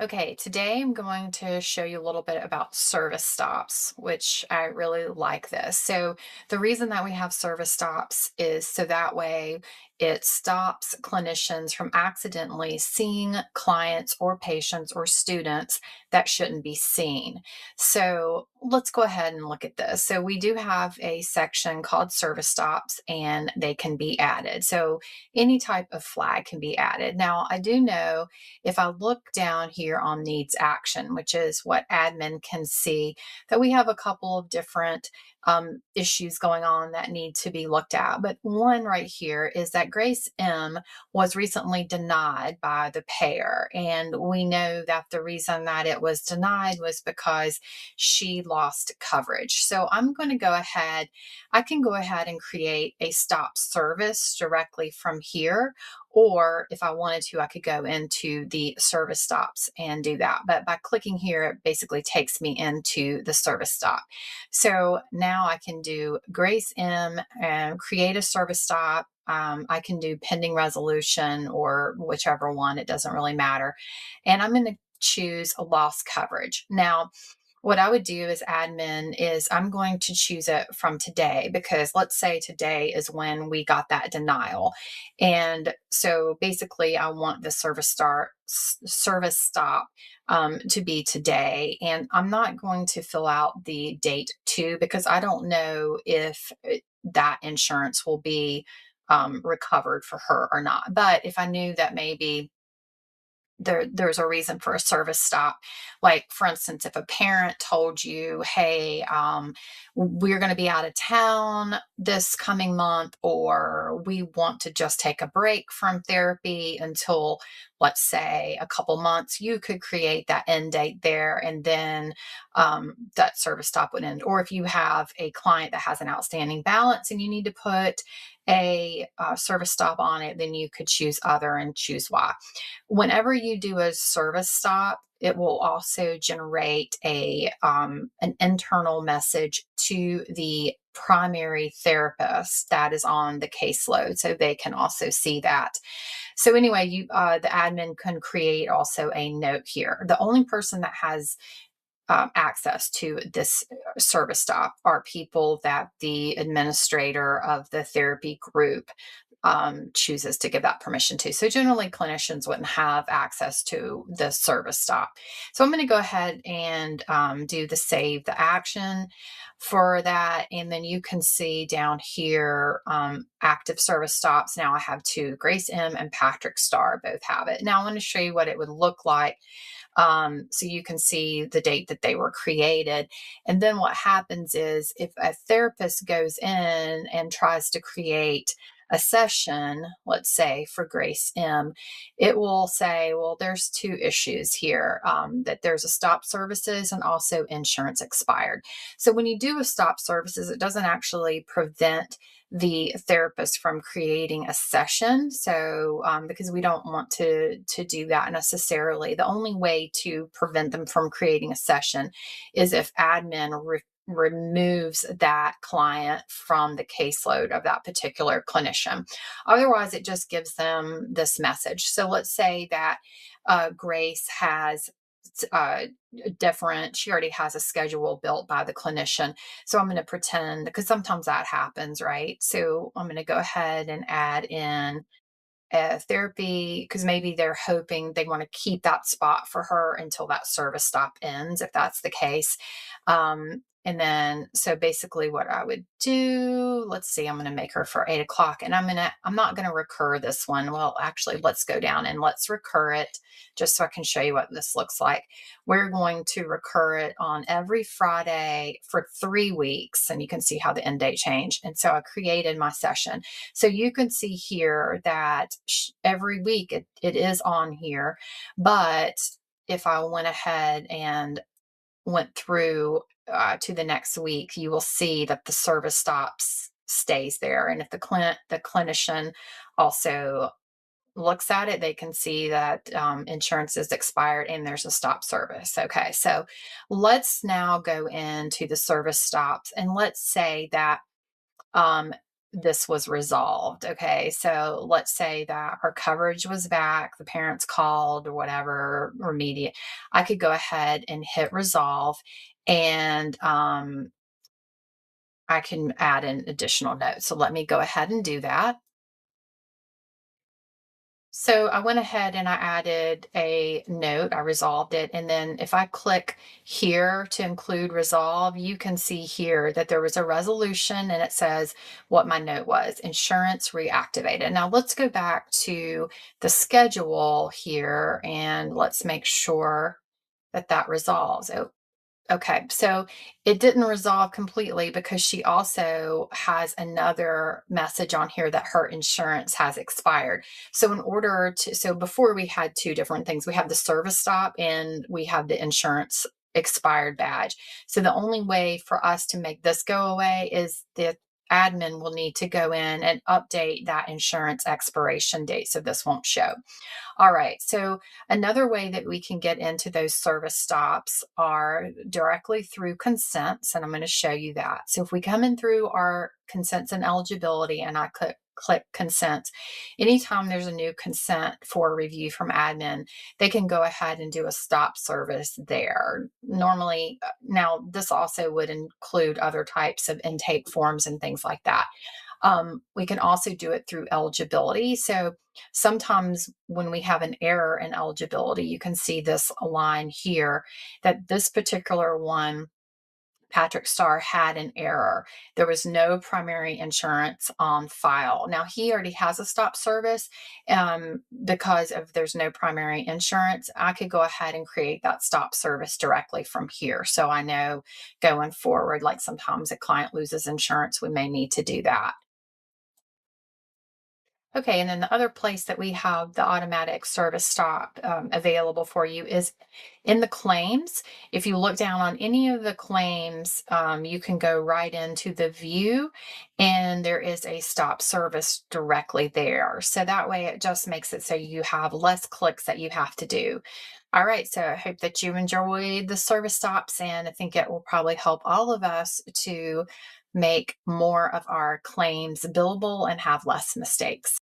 Okay, today I'm going to show you a little bit about service stops, which I really like this. So, the reason that we have service stops is so that way it stops clinicians from accidentally seeing clients or patients or students that shouldn't be seen. So, let's go ahead and look at this. So, we do have a section called service stops and they can be added. So, any type of flag can be added. Now, I do know if I look down here on needs action, which is what admin can see, that we have a couple of different issues going on that need to be looked at. But one right here is that Grace M was recently denied by the payer. And we know that the reason that it was denied was because she lost coverage. So I'm going to go ahead, I can go ahead and create a stop service directly from here. Or if I wanted to, I could go into the service stops and do that. But by clicking here, it basically takes me into the service stop. So now I can do Grace M and create a service stop. I can do pending resolution or whichever one, it doesn't really matter. And I'm going to choose a loss coverage. Now, what I would do as admin is I'm going to choose it from today because let's say today is when we got that denial. And so basically I want the service stop to be today. And I'm not going to fill out the date too because I don't know if that insurance will be recovered for her or not. But if I knew that maybe there's a reason for a service stop. Like, for instance, if a parent told you, hey, we're going to be out of town this coming month, or we want to just take a break from therapy until, let's say, a couple months, you could create that end date there, and then that service stop would end. Or if you have a client that has an outstanding balance and you need to put a service stop on it, then you could choose other and choose why. Whenever you do a service stop, it will also generate an internal message to the primary therapist that is on the caseload, so they can also see that. So anyway, the admin can create also a note here. The only person that has access to this service stop are people that the administrator of the therapy group chooses to give that permission to. So generally, clinicians wouldn't have access to the service stop. So I'm going to go ahead and do the save the action for that. And then you can see down here active service stops. Now I have two, Grace M and Patrick Starr both have it. Now I want to show you what it would look like so you can see the date that they were created. And then what happens is if a therapist goes in and tries to create a session, let's say for Grace M, it will say, well, there's two issues here, that there's a stop services and also insurance expired. So when you do a stop services, it doesn't actually prevent the therapist from creating a session. So because we don't want to do that necessarily, the only way to prevent them from creating a session is if admin removes that client from the caseload of that particular clinician. Otherwise, it just gives them this message. So let's say that Grace has uh, she already has a schedule built by the clinician. So I'm going to pretend, because sometimes that happens, right? So I'm going to go ahead and add in therapy because maybe they're hoping they want to keep that spot for her until that service stop ends, if that's the case. And then, so basically what I would do, let's see, I'm going to make her for 8 o'clock and I'm not going to recur this one. Well, actually, let's go down and let's recur it just so I can show you what this looks like. We're going to recur it on every Friday for 3 weeks. And you can see how the end date changed. And so I created my session. So you can see here that every week it is on here. But if I went ahead and went through to the next week, you will see that the service stops stays there. And if the clinician also looks at it, they can see that insurance is expired and there's a stop service. Okay, so let's now go into the service stops and let's say that um, this was resolved. Okay. So let's say that our coverage was back, the parents called or whatever, remediate. I could go ahead and hit resolve, and I can add an additional note. So let me go ahead and do that. So I went ahead and I added a note, I resolved it. And then if I click here to include resolve, you can see here that there was a resolution and it says what my note was: insurance reactivated. Now let's go back to the schedule here and let's make sure that that resolves. Oh, okay, so it didn't resolve completely because she also has another message on here that her insurance has expired. So in order to, so before we had two different things. We have the service stop and we have the insurance expired badge. So the only way for us to make this go away is the admin will need to go in and update that insurance expiration date so this won't show. All right. So another way that we can get into those service stops are directly through consents, and I'm going to show you that. So if we come in through our consents and eligibility, and I click consent, anytime there's a new consent for review from admin, they can go ahead and do a stop service there. Normally, now this also would include other types of intake forms and things like that. We can also do it through eligibility. So sometimes when we have an error in eligibility, you can see this line here that this particular one, Patrick Starr, had an error. There was no primary insurance on file. Now he already has a stop service. Because of there's no primary insurance, I could go ahead and create that stop service directly from here. So I know going forward, like sometimes a client loses insurance, we may need to do that. Okay, and then the other place that we have the automatic service stop available for you is in the claims. If you look down on any of the claims, you can go right into the view, and there is a stop service directly there. So that way it just makes it so you have less clicks that you have to do. All right, so I hope that you enjoyed the service stops, and I think it will probably help all of us to make more of our claims billable and have less mistakes.